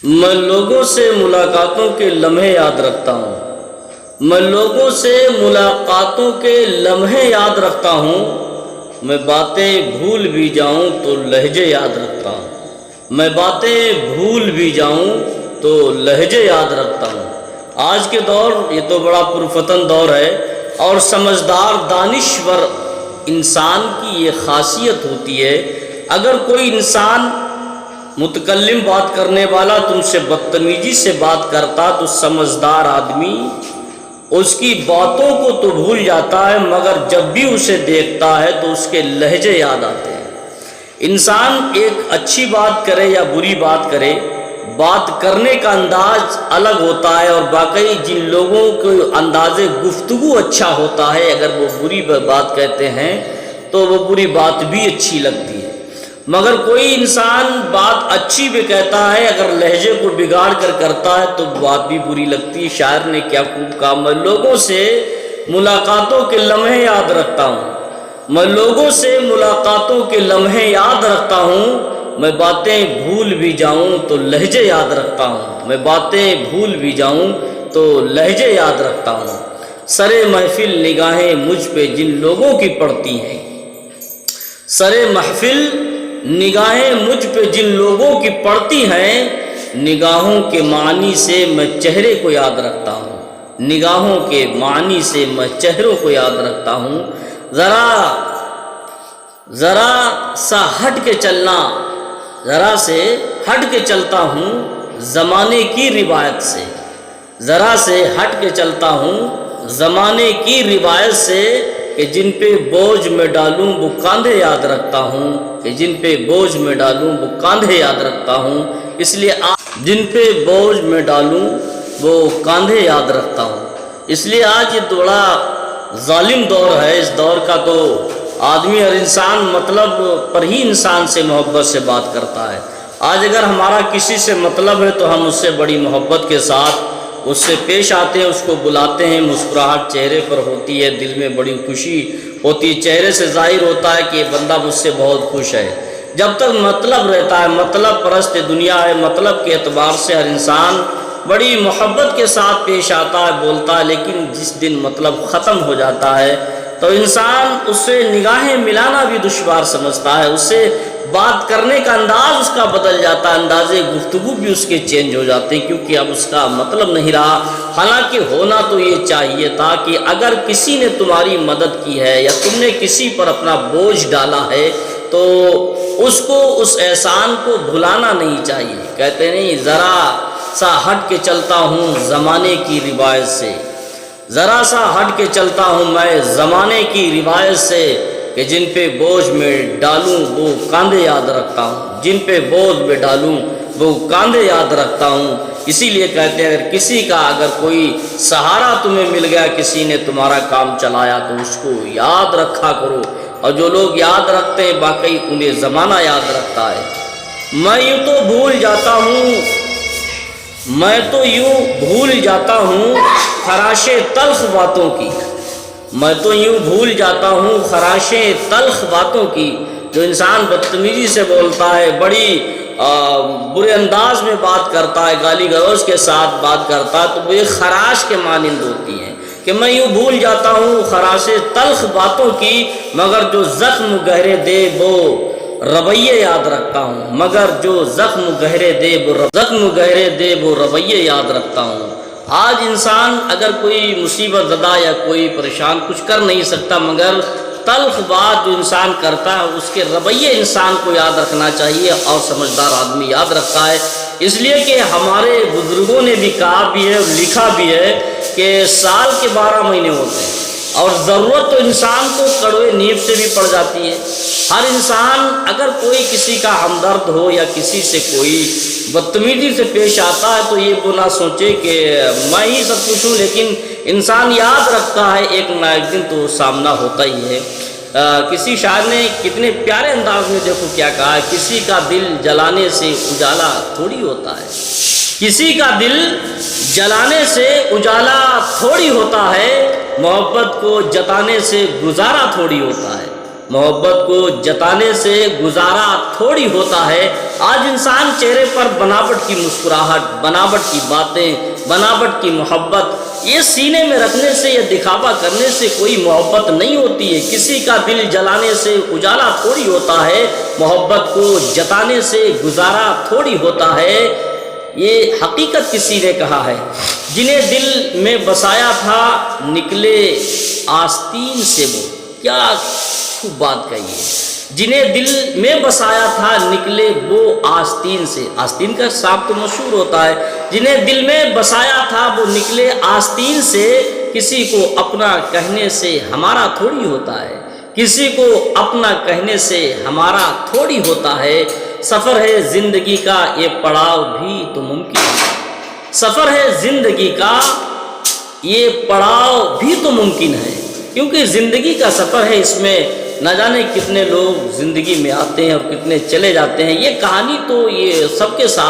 میں لوگوں سے ملاقاتوں کے لمحے یاد رکھتا ہوں، میں لوگوں سے ملاقاتوں کے لمحے یاد رکھتا ہوں، میں باتیں بھول بھی جاؤں تو لہجے یاد رکھتا ہوں، میں باتیں بھول بھی جاؤں تو لہجے یاد رکھتا ہوں۔ آج کے دور یہ تو بڑا پرفتن دور ہے، اور سمجھدار دانشور انسان کی یہ خاصیت ہوتی ہے، اگر کوئی انسان متکلم بات کرنے والا تم سے بدتمیزی سے بات کرتا تو سمجھدار آدمی اس کی باتوں کو تو بھول جاتا ہے، مگر جب بھی اسے دیکھتا ہے تو اس کے لہجے یاد آتے ہیں۔ انسان ایک اچھی بات کرے یا بری بات کرے، بات کرنے کا انداز الگ ہوتا ہے، اور واقعی جن لوگوں کو انداز گفتگو اچھا ہوتا ہے، اگر وہ بری بات کہتے ہیں تو وہ بری بات بھی اچھی لگتی ہے، مگر کوئی انسان بات اچھی بھی کہتا ہے، اگر لہجے کو بگاڑ کر کرتا ہے تو بات بھی بری لگتی ہے۔ شاعر نے کیا خوب کہا، میں لوگوں سے ملاقاتوں کے لمحے یاد رکھتا ہوں، میں لوگوں سے ملاقاتوں کے لمحے یاد رکھتا ہوں، میں باتیں بھول بھی جاؤں تو لہجے یاد رکھتا ہوں، میں باتیں بھول بھی جاؤں تو لہجے یاد رکھتا ہوں۔ سرے محفل نگاہیں مجھ پہ جن لوگوں کی پڑتی ہیں، سرے محفل نگاہیں مجھ پہ جن لوگوں کی پڑتی ہیں، نگاہوں کے معنی سے میں چہرے کو یاد رکھتا ہوں، نگاہوں کے معنی سے میں چہروں کو یاد رکھتا ہوں۔ ذرا سا ہٹ کے چلنا، ذرا سے ہٹ کے چلتا ہوں زمانے کی روایت سے، ذرا سے ہٹ کے چلتا ہوں زمانے کی روایت سے، کہ جن پہ بوجھ میں ڈالوں وہ کاندھے یاد رکھتا ہوں، کہ جن پہ بوجھ میں ڈالوں وہ کاندھے یاد رکھتا ہوں۔ اس لیے جن پہ بوجھ میں ڈالوں وہ کاندھے یاد رکھتا ہوں۔ اس لیے آج یہ بڑا ظالم دور ہے، اس دور کا تو آدمی اور انسان مطلب پر ہی انسان سے محبت سے بات کرتا ہے۔ آج اگر ہمارا کسی سے مطلب ہے تو ہم اس سے بڑی محبت کے ساتھ اس سے پیش آتے ہیں، اس کو بلاتے ہیں، مسکراہٹ چہرے پر ہوتی ہے، دل میں بڑی خوشی ہوتی ہے، چہرے سے ظاہر ہوتا ہے کہ یہ بندہ مجھ سے بہت خوش ہے۔ جب تک مطلب رہتا ہے، مطلب پرست دنیا ہے، مطلب کے اعتبار سے ہر انسان بڑی محبت کے ساتھ پیش آتا ہے، بولتا ہے، لیکن جس دن مطلب ختم ہو جاتا ہے تو انسان اس سے نگاہیں ملانا بھی دشوار سمجھتا ہے، اس سے بات کرنے کا انداز اس کا بدل جاتا ہے، انداز گفتگو بھی اس کے چینج ہو جاتے ہیں، کیونکہ اب اس کا مطلب نہیں رہا۔ حالانکہ ہونا تو یہ چاہیے تھا کہ اگر کسی نے تمہاری مدد کی ہے یا تم نے کسی پر اپنا بوجھ ڈالا ہے تو اس کو اس احسان کو بھلانا نہیں چاہیے۔ کہتے نہیں، ذرا سا ہٹ کے چلتا ہوں زمانے کی روایت سے، ذرا سا ہٹ کے چلتا ہوں میں زمانے کی روایت سے، کہ جن پہ بوجھ میں ڈالوں وہ کاندھے یاد رکھتا ہوں، جن پہ بوجھ میں ڈالوں وہ کاندھے یاد رکھتا ہوں۔ اسی لیے کہتے ہیں، اگر کسی کا اگر کوئی سہارا تمہیں مل گیا، کسی نے تمہارا کام چلایا تو اس کو یاد رکھا کرو، اور جو لوگ یاد رکھتے ہیں واقعی انہیں زمانہ یاد رکھتا ہے۔ میں یوں تو بھول جاتا ہوں، میں تو یوں بھول جاتا ہوں خراشیں تلخ باتوں کی، میں تو یوں بھول جاتا ہوں خراشیں تلخ باتوں کی۔ جو انسان بدتمیزی سے بولتا ہے، بڑی برے انداز میں بات کرتا ہے، گالی گلوچ کے ساتھ بات کرتا ہے، تو وہ ایک خراش کے مانند ہوتی ہیں، کہ میں یوں بھول جاتا ہوں خراشیں تلخ باتوں کی، مگر جو زخم گہرے دے وہ رویے یاد رکھتا ہوں، مگر جو زخم گہرے دے وہ رویے یاد رکھتا ہوں۔ آج انسان اگر کوئی مصیبت زدہ یا کوئی پریشان کچھ کر نہیں سکتا، مگر تلخ بات جو انسان کرتا ہے اس کے رویے انسان کو یاد رکھنا چاہیے، اور سمجھدار آدمی یاد رکھتا ہے۔ اس لیے کہ ہمارے بزرگوں نے بھی کہا بھی ہے اور لکھا بھی ہے کہ سال کے 12 مہینے ہوتے ہیں، اور ضرورت تو انسان کو کڑوے نیب سے بھی پڑ جاتی ہے۔ ہر انسان اگر کوئی کسی کا ہمدرد ہو یا کسی سے کوئی بدتمیزی سے پیش آتا ہے تو یہ وہ نہ سوچے کہ میں ہی سب کچھ ہوں، لیکن انسان یاد رکھتا ہے ایک نہ ایک دن تو سامنا ہوتا ہی ہے۔ کسی شاعر نے کتنے پیارے انداز میں دیکھو کیا کہا ہے، کسی کا دل جلانے سے اجالا تھوڑی ہوتا ہے، کسی کا دل جلانے سے اجالا تھوڑی ہوتا ہے، محبت کو جتانے سے گزارا تھوڑی ہوتا ہے، محبت کو جتانے سے گزارا تھوڑی ہوتا ہے۔ آج انسان چہرے پر بناوٹ کی مسکراہٹ، بناوٹ کی باتیں، بناوٹ کی محبت، یہ سینے میں رکھنے سے یا دکھاوا کرنے سے کوئی محبت نہیں ہوتی ہے۔ کسی کا دل جلانے سے اجالا تھوڑی ہوتا ہے، محبت کو جتانے سے گزارا تھوڑی ہوتا ہے۔ یہ حقیقت کسی نے کہا ہے۔ جنہیں دل میں بسایا تھا نکلے آستین سے وہ، کیا خوب بات کہی ہے۔ جنہیں دل میں بسایا تھا نکلے وہ آستین سے، آستین کا سانپ تو مشہور ہوتا ہے۔ جنہیں دل میں بسایا تھا وہ نکلے آستین سے، کسی کو اپنا کہنے سے ہمارا تھوڑی ہوتا ہے، کسی کو اپنا کہنے سے ہمارا تھوڑی ہوتا ہے۔ سفر ہے زندگی کا یہ پڑاؤ بھی تو ممکن ہے، سفر ہے زندگی کا یہ پڑاؤ بھی تو ممکن ہے، کیونکہ زندگی کا سفر ہے، اس میں نہ جانے کتنے لوگ زندگی میں آتے ہیں اور کتنے چلے جاتے ہیں۔ یہ کہانی تو یہ سب کے ساتھ